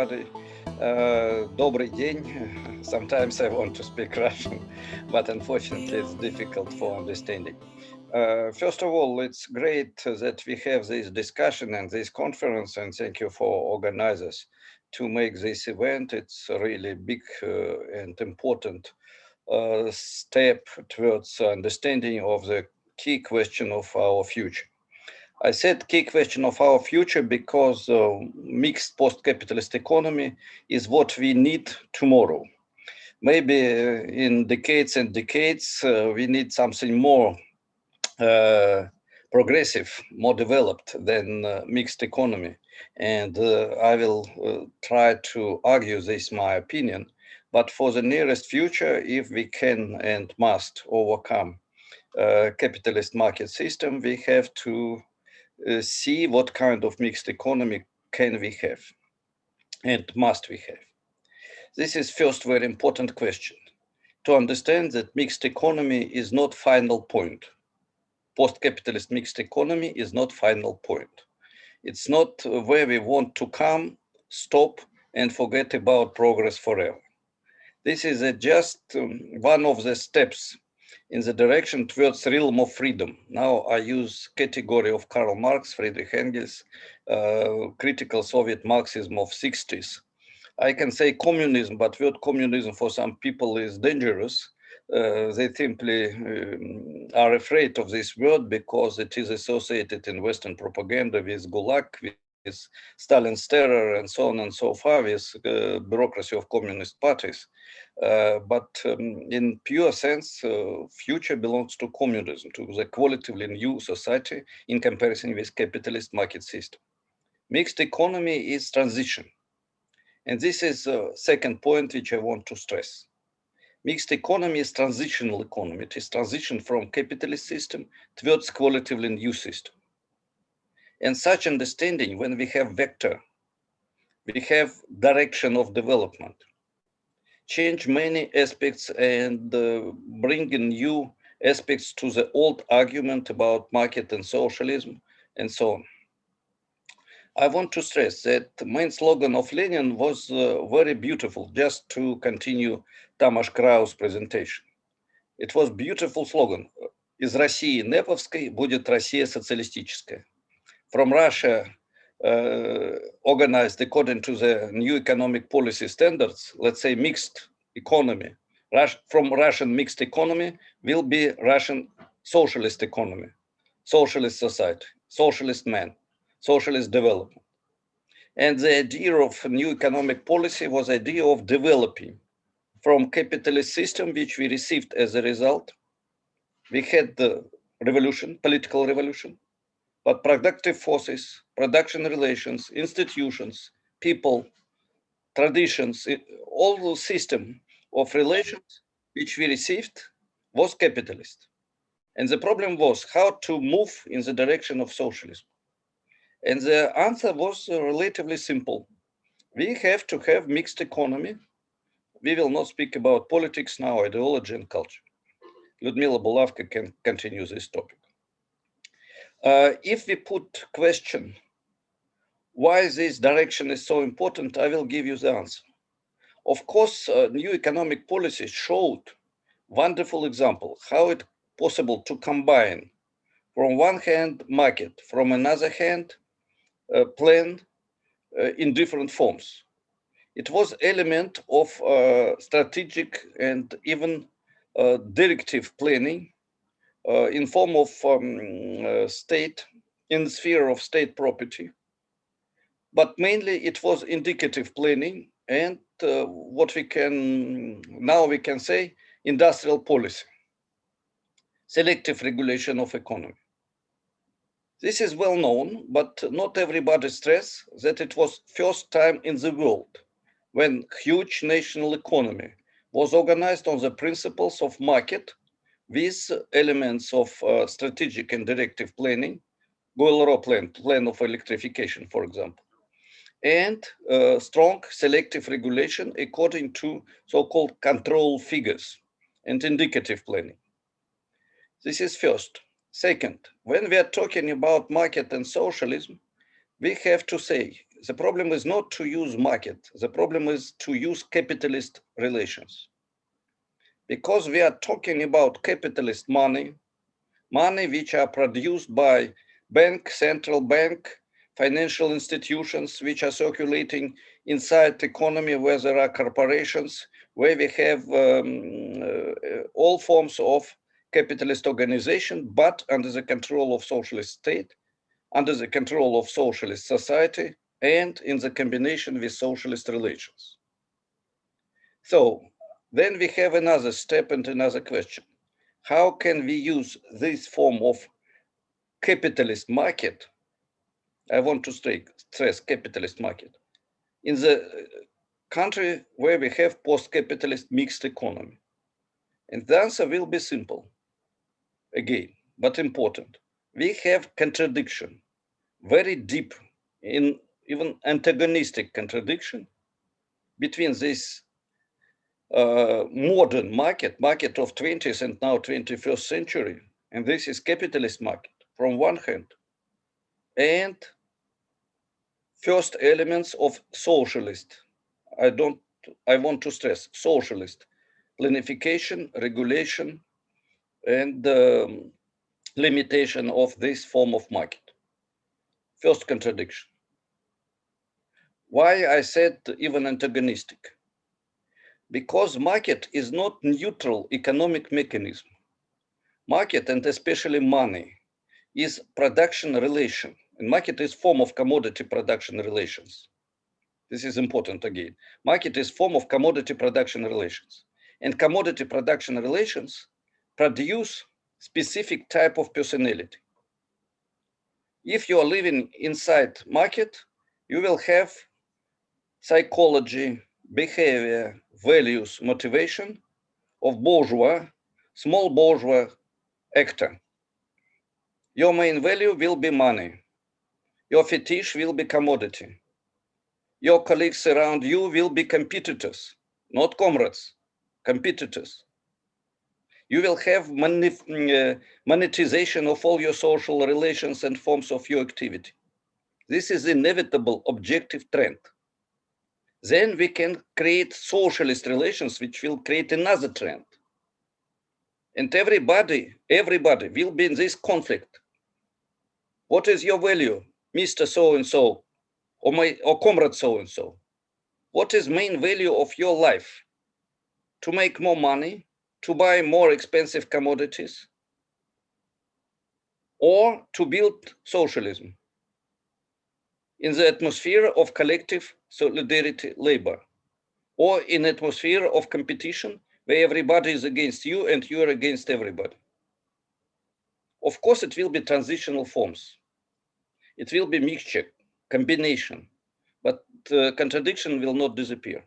everybody. Добрый день. Sometimes I want to speak Russian, but unfortunately it's difficult for understanding. First of all, it's great that we have this discussion and this conference, and thank you for organizers to make this event. It's a really big and important step towards understanding of the key question of our future. I said key question of our future because mixed post-capitalist economy is what we need tomorrow. Maybe in decades and decades, we need something more progressive, more developed than mixed economy. And I will try to argue this, my opinion. But for the nearest future, if we can and must overcome capitalist market system, we have to see what kind of mixed economy can we have and must we have. This is first very important question to understand that mixed economy is not final point. Post-capitalist mixed economy is not final point. It's not where we want to come, stop, and forget about progress forever. This is just one of the steps in the direction towards realm of freedom. Now I use category of Karl Marx, Friedrich Engels, critical Soviet Marxism of 60s. I can say communism, but word communism for some people is dangerous. They simply are afraid of this word because it is associated in Western propaganda with Gulag, with Stalin's terror, and so on and so far, with bureaucracy of communist parties. But in pure sense, future belongs to communism, to the qualitatively new society in comparison with capitalist market system. Mixed economy is transition. And this is the second point which I want to stress. Mixed economy is transitional economy. It is transition from capitalist system towards qualitatively new system. And such understanding, when we have vector, we have direction of development, change many aspects and bring in new aspects to the old argument about market and socialism and so on. I want to stress that the main slogan of Lenin was very beautiful, just to continue Tamas Kraus' presentation. It was beautiful slogan. Из России Неповской будет Россия социалистическая. From Russia, organized according to the new economic policy standards, let's say mixed economy. From Russian mixed economy will be Russian socialist economy, socialist society, socialist man, socialist development. And the idea of new economic policy was the idea of developing from capitalist system, which we received as a result. We had the revolution, political revolution, but productive forces, production relations, institutions, people, traditions, all the system of relations which we received was capitalist. And the problem was how to move in the direction of socialism. And the answer was relatively simple. We have to have mixed economy. We will not speak about politics now, ideology and culture. Ludmila Bulavka can continue this topic. If we put question, why this direction is so important, I will give you the answer. Of course, new economic policy showed wonderful example, how it possible to combine from one hand market, from another hand plan in different forms. It was element of strategic and even directive planning in form of state, in the sphere of state property. But mainly it was indicative planning and what we can, now we can say, industrial policy, selective regulation of economy. This is well known, but not everybody stress that it was first time in the world when huge national economy was organized on the principles of market with elements of strategic and directive planning, Goel-Ro plan of electrification, for example, and strong selective regulation according to so-called control figures and indicative planning. This is first. Second, when we are talking about market and socialism, we have to say The problem is not to use market. The problem is to use capitalist relations. Because we are talking about capitalist money, money which are produced by bank, central bank, financial institutions which are circulating inside the economy where there are corporations, where we have all forms of capitalist organization, but under the control of socialist state, under the control of socialist society, and in the combination with socialist relations. So then we have another step and another question. How can we use this form of capitalist market? I want to stress capitalist market in the country where we have post-capitalist mixed economy. And the answer will be simple, again, but important. We have contradiction, very deep, in even antagonistic contradiction between this modern market of 20th and now 21st century, and this is capitalist market from one hand, and first elements of socialist. I want to stress socialist planification, regulation, and limitation of this form of market. First contradiction. Why I said even antagonistic? Because market is not neutral economic mechanism. Market, and especially money, is production relation, and market is form of commodity production relations. This is important again. Market is form of commodity production relations, and commodity production relations produce specific type of personality. If you are living inside market, you will have psychology, behavior, values, motivation of bourgeois, small bourgeois actor. Your main value will be money. Your fetish will be commodity. Your colleagues around you will be competitors, not comrades, competitors. You will have monetization of all your social relations and forms of your activity. This is inevitable objective trend. Then we can create socialist relations, which will create another trend. And everybody will be in this conflict. What is your value, Mr. So-and-so, or comrade so-and-so? What is main value of your life? To make more money, to buy more expensive commodities, or to build socialism in the atmosphere of collective solidarity labor, or in atmosphere of competition where everybody is against you and you are against everybody. Of course, it will be transitional forms. It will be mixture, combination, but contradiction will not disappear.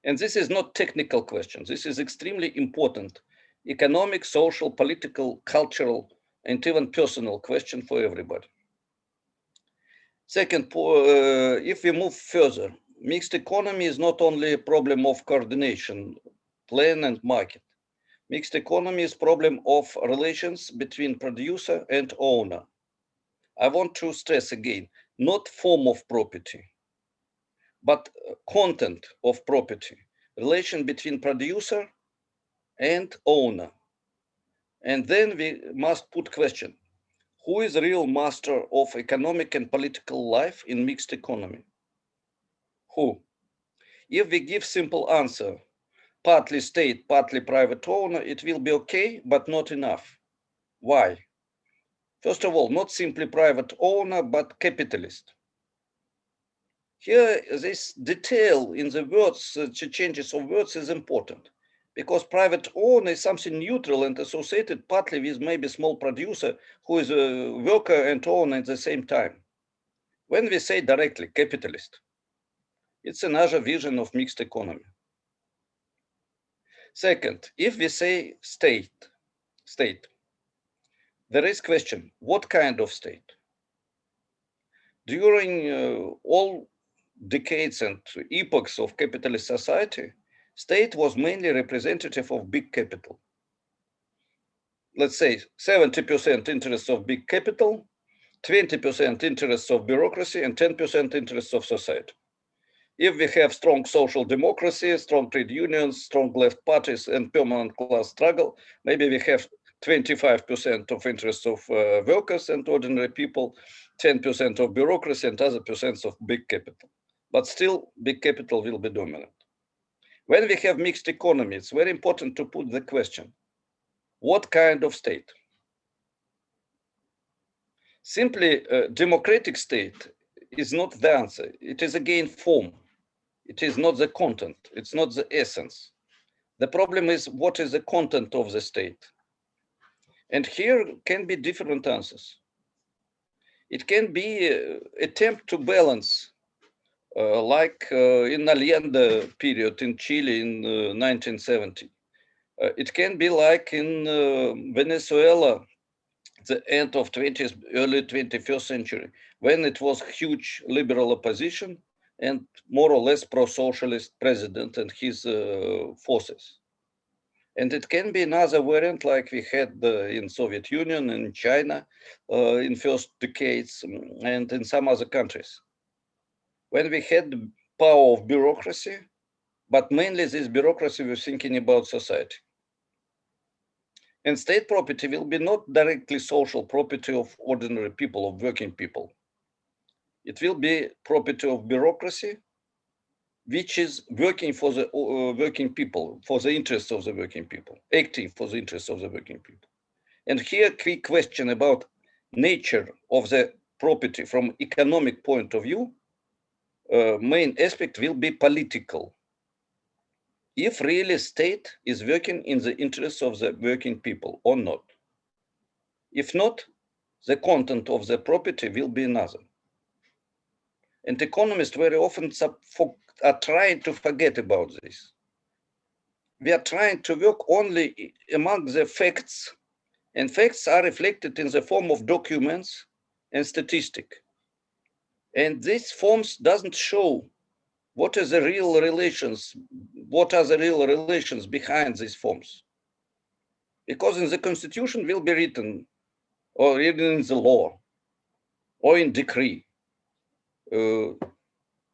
And this is not technical question. This is extremely important economic, social, political, cultural, and even personal question for everybody. Second, if we move further, mixed economy is not only a problem of coordination, plan and market. Mixed economy is problem of relations between producer and owner. I want to stress again, not form of property, but content of property, relation between producer and owner. And then we must put question, who is the real master of economic and political life in mixed economy? Who? If we give simple answer, partly state, partly private owner, it will be okay, but not enough. Why? First of all, not simply private owner, but capitalist. Here, this detail in the words, changes of words is important, because private owner is something neutral and associated partly with maybe small producer who is a worker and owner at the same time. When we say directly capitalist, it's another vision of mixed economy. Second, if we say state, there is question, what kind of state? During all decades and epochs of capitalist society, state was mainly representative of big capital. Let's say 70% interests of big capital, 20% interests of bureaucracy and 10% interests of society. If we have strong social democracy, strong trade unions, strong left parties, and permanent class struggle, maybe we have 25% of interests of workers and ordinary people, 10% of bureaucracy, and other percents of big capital. But still, big capital will be dominant. When we have mixed economy, it's very important to put the question, what kind of state? Simply, a democratic state is not the answer. It is again form. It is not the content. It's not the essence. The problem is what is the content of the state? And here can be different answers. It can be attempt to balance, like in Allende period in Chile in 1970. It can be like in Venezuela, the end of 20th, early 21st century, when it was huge liberal opposition and more or less pro-socialist president and his forces. And it can be another variant like we had in Soviet Union and China in first decades and in some other countries. When we had the power of bureaucracy, but mainly this bureaucracy was thinking about society. And state property will be not directly social property of ordinary people, of working people. It will be property of bureaucracy, which is working for the working people, for the interests of the working people, acting for the interests of the working people. And here, quick question about nature of the property from economic point of view. Main aspect will be political. If really state is working in the interests of the working people or not. If not, the content of the property will be another. And economists very often are trying to forget about this. We are trying to work only among the facts, and facts are reflected in the form of documents and statistic. And these forms doesn't show what is the real relations, what are the real relations behind these forms. Because in the constitution will be written, or written in the law, or in decree,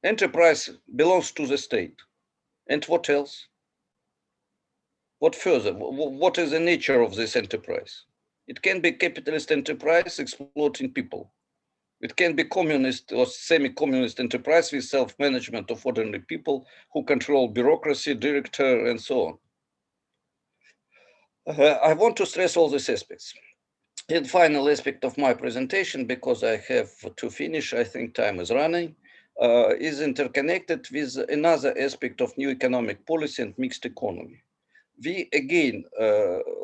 enterprise belongs to the state. And what else? What further? What is the nature of this enterprise? It can be capitalist enterprise exploiting people. It can be communist or semi-communist enterprise with self-management of ordinary people who control bureaucracy, director, and so on. I want to stress all these aspects. And final aspect of my presentation, because I have to finish, I think time is running, is interconnected with another aspect of new economic policy and mixed economy. We again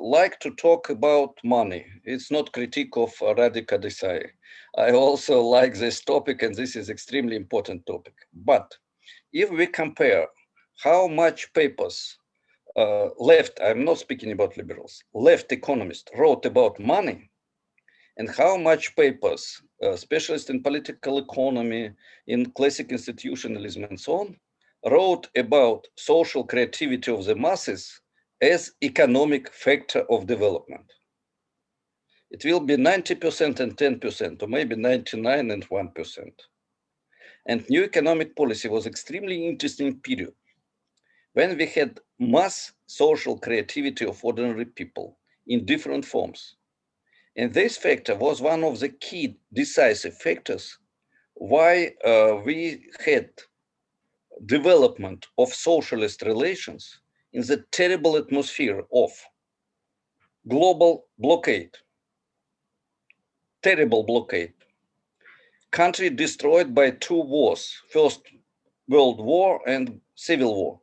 like to talk about money. It's not critique of Radhika Desai. I also like this topic, and this is extremely important topic. But if we compare how much papers left, I'm not speaking about liberals, left economists wrote about money, and how much papers, specialists in political economy, in classic institutionalism and so on, wrote about social creativity of the masses as economic factor of development. It will be 90% and 10%, or maybe 99 and 1%. And new economic policy was extremely interesting period when we had mass social creativity of ordinary people in different forms. And this factor was one of the key decisive factors why we had development of socialist relations in the terrible atmosphere of global blockade, terrible blockade, country destroyed by two wars, First World War and Civil War,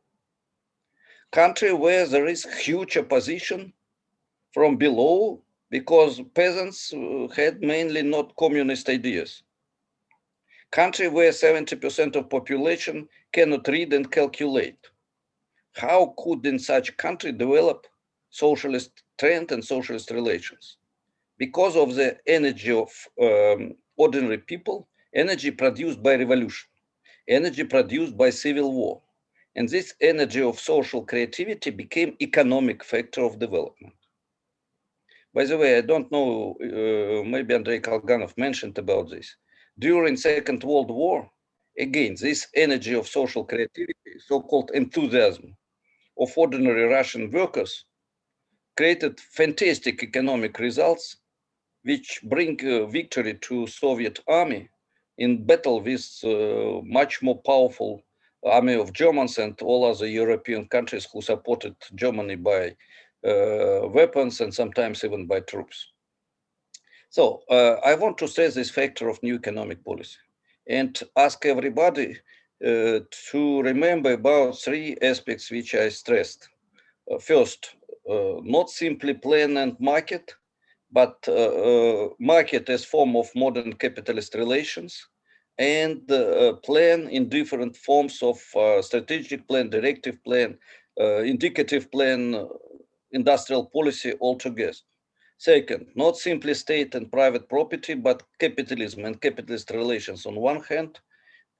country where there is huge opposition from below because peasants had mainly not communist ideas, country where 70% of population cannot read and calculate. How could in such country develop socialist trend and socialist relations? Because of the energy of ordinary people, energy produced by revolution, energy produced by civil war. And this energy of social creativity became economic factor of development. By the way, I don't know, maybe Andrei Kolganov mentioned about this. During Second World War, again, this energy of social creativity, so-called enthusiasm of ordinary Russian workers created fantastic economic results which bring victory to Soviet army in battle with much more powerful army of Germans and all other European countries who supported Germany by weapons and sometimes even by troops. So I want to stress this factor of new economic policy and ask everybody to remember about three aspects which I stressed. First, not simply plan and market, but market as form of modern capitalist relations and plan in different forms of strategic plan, directive plan, indicative plan, industrial policy altogether. Second, not simply state and private property, but capitalism and capitalist relations on one hand,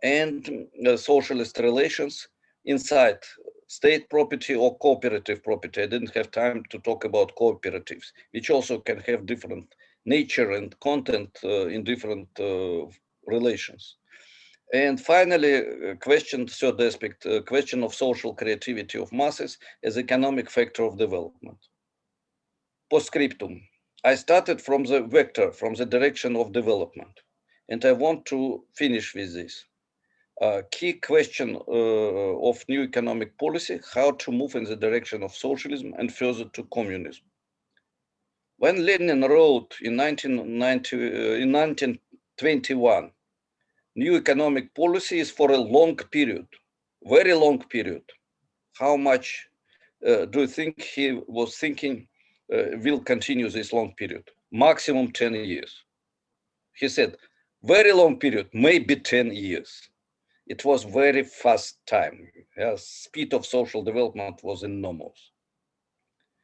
and socialist relations inside state property or cooperative property. I didn't have time to talk about cooperatives, which also can have different nature and content in different relations. And finally, third aspect, question of social creativity of masses as economic factor of development. Postscriptum. I started from the vector, from the direction of development, and I want to finish with this. Key question of new economic policy, how to move in the direction of socialism and further to communism. When Lenin wrote in 1921, new economic policy is for a long period, very long period. How much do you think he was thinking will continue this long period? Maximum 10 years. He said, very long period, maybe 10 years. It was very fast time. Yes, speed of social development was enormous.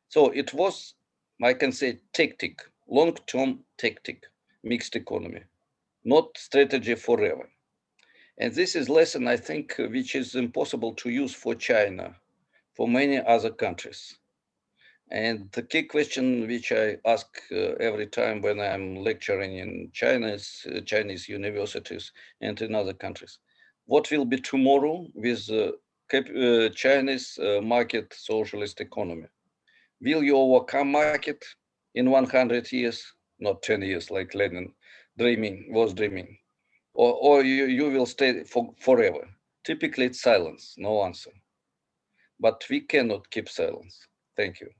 So it was, I can say, tactic, long-term tactic, mixed economy, not strategy forever. And this is lesson, I think, which is impossible to use for China, for many other countries. And the key question which I ask every time when I'm lecturing in Chinese universities and in other countries, what will be tomorrow with Chinese market socialist economy? Will you overcome market in 100 years? Not 10 years like Lenin was dreaming. Or you will stay forever. Typically it's silence, no answer. But we cannot keep silence. Thank you.